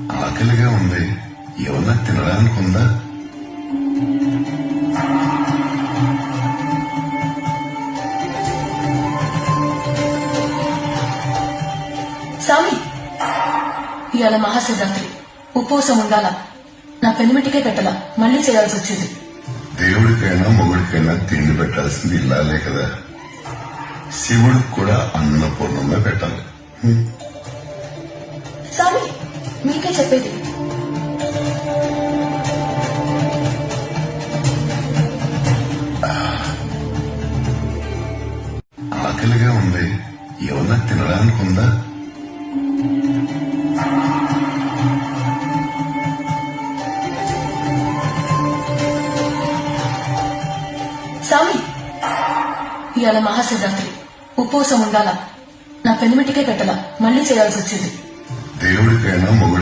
ఆకలిగా ఉంది, ఏమన్నా తినడానికి ఉందా? స్వామి, ఇవాళ మహాశివరాత్రి, ఉపవాసం ఉండాలా? నా పెనిమిటికే పెట్టలా, మళ్ళీ చేయాల్సి వచ్చింది. దేవుడికైనా మొగుడికైనా తిండి పెట్టాల్సింది ఇల్లాలే కదా. శివుడికి కూడా అన్నపూర్ణంగా పెట్టాలి. స్వామి, మీకే చెప్పేది. ఆకలిగా ఉంది, ఏమన్నా తినడానికి ఉందా? స్వామి, ఇవాళ మహాశివరాత్రి, ఉపవాసం ఉండాలా? నా పెనిమిటికే పెట్టలా, మళ్ళీ చేయాల్సి వచ్చింది. దేవుడికైనా మొగుడికైనా